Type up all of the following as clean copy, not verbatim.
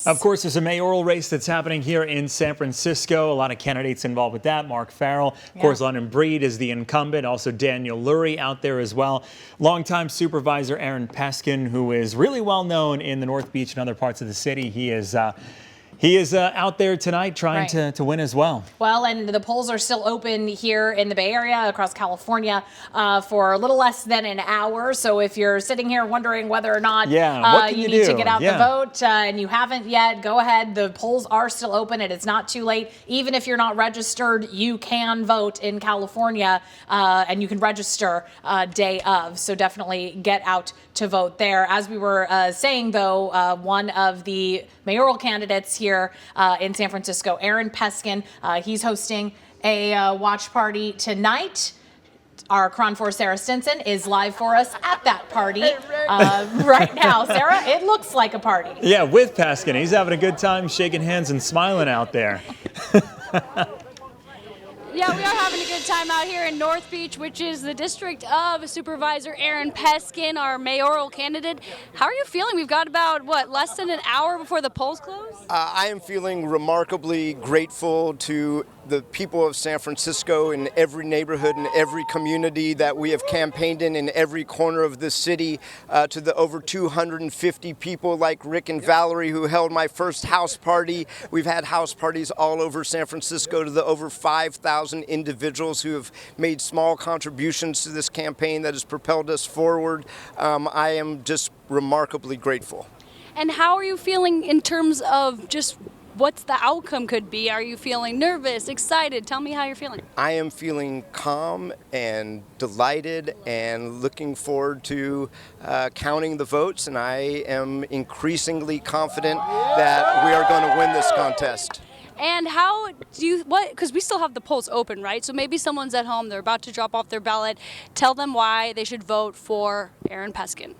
Of course, there's a mayoral race that's happening here in San Francisco. A lot of candidates involved with that. Mark Farrell, of course, London Breed is the incumbent. Also Daniel Lurie out there as well. Longtime Supervisor Aaron Peskin, who is really well known in the North Beach and other parts of the city. He is out there tonight trying to win as well. Well, and the polls are still open here in the Bay Area, across California, for a little less than an hour. So if you're sitting here wondering whether or not you need to get out the vote and you haven't yet, go ahead. The polls are still open and it's not too late. Even if you're not registered, you can vote in California and you can register day of. So definitely get out to vote there. As we were saying, though, one of the mayoral candidates here in San Francisco, Aaron Peskin, he's hosting a watch party tonight. Our KRON 4 Sarah Stinson is live for us at that party right now. Sarah, it looks like a party. Yeah, with Peskin. He's having a good time shaking hands and smiling out there. Yeah, we are having a good time out here in North Beach, which is the district of Supervisor Aaron Peskin, our mayoral candidate. How are you feeling? We've got about, less than an hour before the polls close? I am feeling remarkably grateful to the people of San Francisco, in every neighborhood and every community that we have campaigned in every corner of the city, to the over 250 people like Rick and Valerie who held my first house party. We've had house parties all over San Francisco, to the over 5,000 individuals who have made small contributions to this campaign that has propelled us forward. I am just remarkably grateful. And how are you feeling in terms of just what's the outcome could be? Are you feeling nervous, excited? Tell me how you're feeling. I am feeling calm and delighted and looking forward to counting the votes, and I am increasingly confident that we are going to win this contest. And how do you, because we still have the polls open, right? So maybe someone's at home, they're about to drop off their ballot. Tell them why they should vote for Aaron Peskin.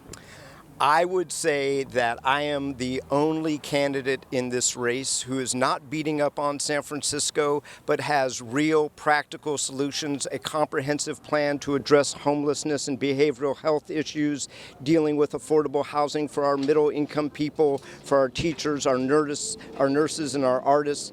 I would say that I am the only candidate in this race who is not beating up on San Francisco, but has real practical solutions, a comprehensive plan to address homelessness and behavioral health issues, dealing with affordable housing for our middle income people, for our teachers, our nurses and our artists.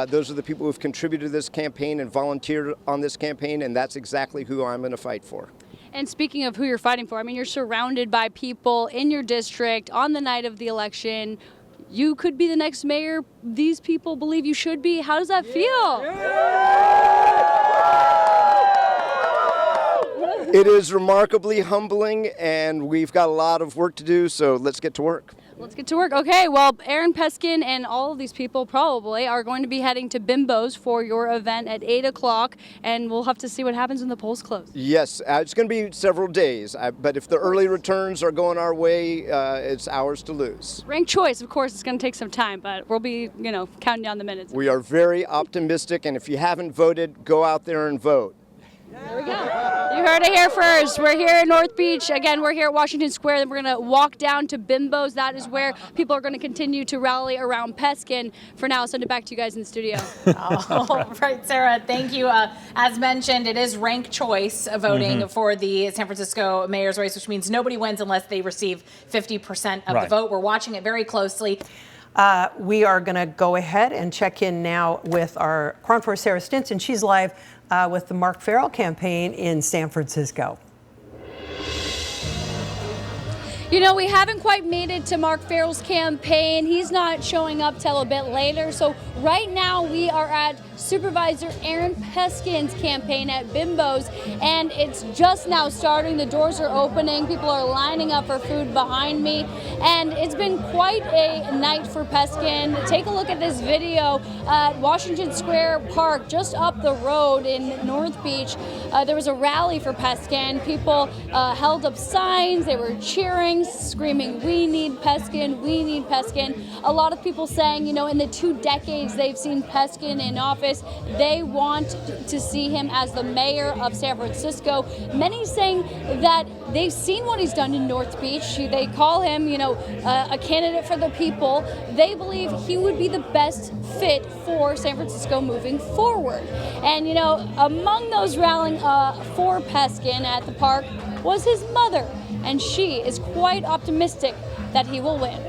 Those are the people who have contributed to this campaign and volunteered on this campaign, and that's exactly who I'm going to fight for. And speaking of who you're fighting for, I mean, you're surrounded by people in your district on the night of the election. You could be the next mayor. These people believe you should be. How does that feel? It is remarkably humbling, and we've got a lot of work to do, so let's get to work. Let's get to work. Okay, well, Aaron Peskin and all of these people probably are going to be heading to Bimbo's for your event at 8 o'clock, and we'll have to see what happens when the polls close. Yes, it's going to be several days, but if the early returns are going our way, it's ours to lose. Ranked choice, of course, it's going to take some time, but we'll be, counting down the minutes. We are very optimistic, and if you haven't voted, go out there and vote. There we go. You heard it here first. We're here in North Beach. Again, we're here at Washington Square. Then we're going to walk down to Bimbo's. That is where people are going to continue to rally around Peskin. For now, I'll send it back to you guys in the studio. All right, Sarah, thank you. As mentioned, it is ranked choice voting for the San Francisco mayor's race, which means nobody wins unless they receive 50% of the vote. We're watching it very closely. We are going to go ahead and check in now with our KRON 4 Sarah Stinson. She's live with the Mark Farrell campaign in San Francisco. We haven't quite made it to Mark Farrell's campaign. He's not showing up till a bit later. So right now we are at Supervisor Aaron Peskin's campaign at Bimbo's, and it's just now starting. The doors are opening. People are lining up for food behind me, and it's been quite a night for Peskin. Take a look at this video at Washington Square Park, just up the road in North Beach. There was a rally for Peskin. People held up signs. They were cheering, screaming, "We need Peskin, we need Peskin." A lot of people saying, in the 2 decades they've seen Peskin in office, they want to see him as the mayor of San Francisco. Many saying that they've seen what he's done in North Beach. They call him, a candidate for the people. They believe he would be the best fit for San Francisco moving forward. And, among those rallying for Peskin at the park was his mother, and she is quite optimistic that he will win.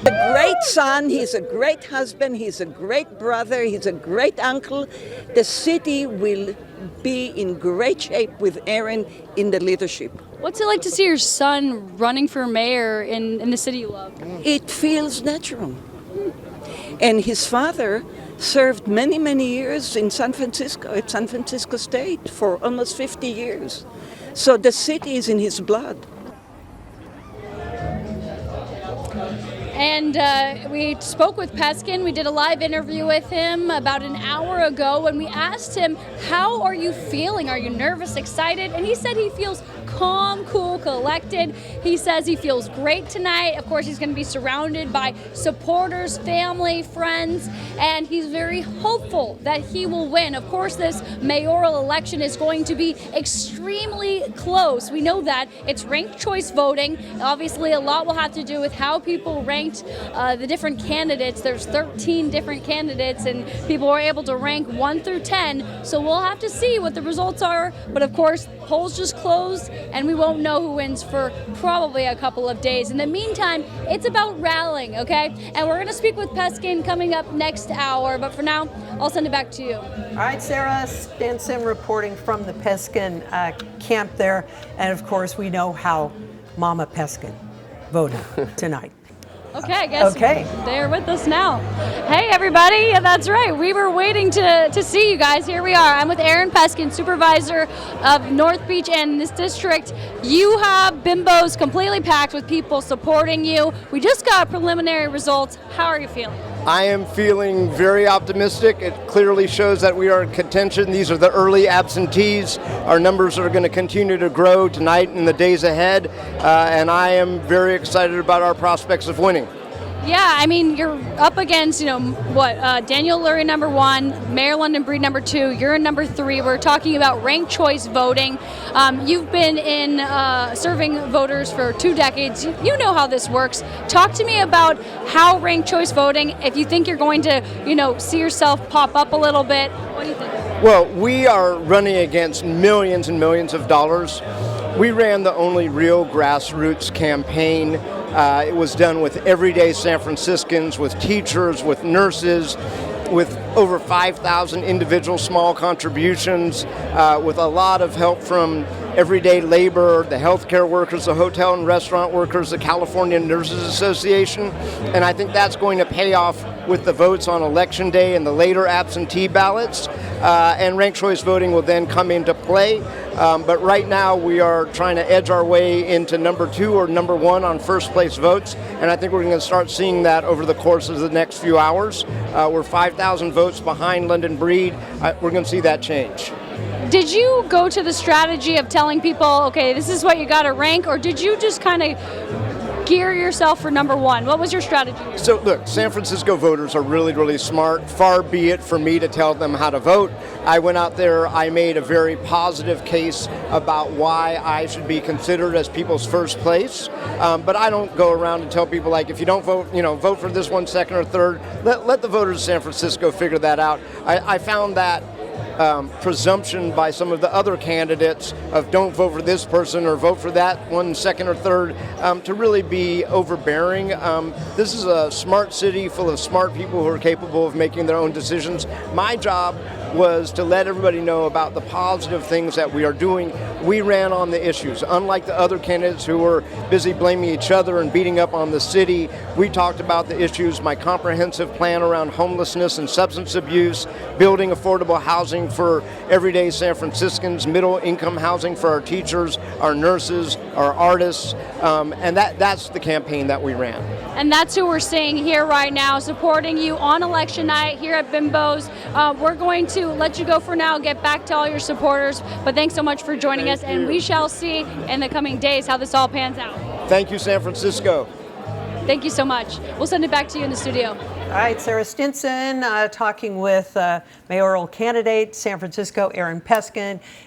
a great son, he's a great husband, he's a great brother, he's a great uncle. The city will be in great shape with Aaron in the leadership. What's it like to see your son running for mayor in the city you love? It feels natural. And his father served many, many years in San Francisco, at San Francisco State, for almost 50 years. So the city is in his blood. And we spoke with Peskin. We did a live interview with him about an hour ago, and we asked him, how are you feeling? Are you nervous, excited? And he said he feels calm, cool, collected. He says he feels great tonight. Of course, he's going to be surrounded by supporters, family, friends, and he's very hopeful that he will win. Of course, this mayoral election is going to be extremely close. We know that. It's ranked choice voting. Obviously, a lot will have to do with how people ranked the different candidates. There's 13 different candidates, and people are able to rank 1 through 10. So we'll have to see what the results are. But of course, polls just closed, and we won't know who wins for probably a couple of days. In the meantime, it's about rallying, okay? And we're going to speak with Peskin coming up next hour. But for now, I'll send it back to you. All right, Sarah Stinson reporting from the Peskin camp there. And of course, we know how Mama Peskin voted tonight. Okay, I guess they're with us now. Hey, everybody. Yeah, that's right. We were waiting to see you guys. Here we are. I'm with Aaron Peskin, supervisor of North Beach and this district. You have Bimbo's completely packed with people supporting you. We just got preliminary results. How are you feeling? I am feeling very optimistic. It clearly shows that we are in contention. These are the early absentees. Our numbers are going to continue to grow tonight and the days ahead, and I am very excited about our prospects of winning. Yeah, I mean, you're up against, Daniel Lurie, number 1, Mayor London Breed, number 2, you're in number 3. We're talking about ranked choice voting. You've been in serving voters for 2 decades. You know how this works. Talk to me about how ranked choice voting, if you think you're going to, see yourself pop up a little bit. What do you think? Well, we are running against millions and millions of dollars. We ran the only real grassroots campaign. It was done with everyday San Franciscans, with teachers, with nurses, with over 5,000 individual small contributions, with a lot of help from everyday labor, the healthcare workers, the hotel and restaurant workers, the California Nurses Association. And I think that's going to pay off with the votes on Election Day and the later absentee ballots. And ranked choice voting will then come into play. But right now we are trying to edge our way into number 2 or number 1 on first place votes. And I think we're going to start seeing that over the course of the next few hours. We're 5,000 votes behind London Breed. We're going to see that change. Did you go to the strategy of telling people, okay, this is what you got to rank, or did you just kind of gear yourself for number 1? What was your strategy? So look, San Francisco voters are really, really smart. Far be it for me to tell them how to vote. I went out there, I made a very positive case about why I should be considered as people's first place. But I don't go around and tell people, like, if you don't vote, vote for this one, second or third. Let the voters of San Francisco figure that out. I found that presumption by some of the other candidates of don't vote for this person or vote for that one, second or third, to really be overbearing. This is a smart city full of smart people who are capable of making their own decisions. My job was to let everybody know about the positive things that we are doing. We ran on the issues. Unlike the other candidates who were busy blaming each other and beating up on the city, we talked about the issues, my comprehensive plan around homelessness and substance abuse, building affordable housing for everyday San Franciscans, middle income housing for our teachers, our nurses, our artists, and that's the campaign that we ran. And that's who we're seeing here right now, supporting you on election night here at Bimbo's. We're going to let you go for now, get back to all your supporters, but thanks so much for joining us, and we shall see in the coming days how this all pans out. Thank you, San Francisco. Thank you so much. We'll send it back to you in the studio. All right, Sarah Stinson talking with mayoral candidate San Francisco Aaron Peskin.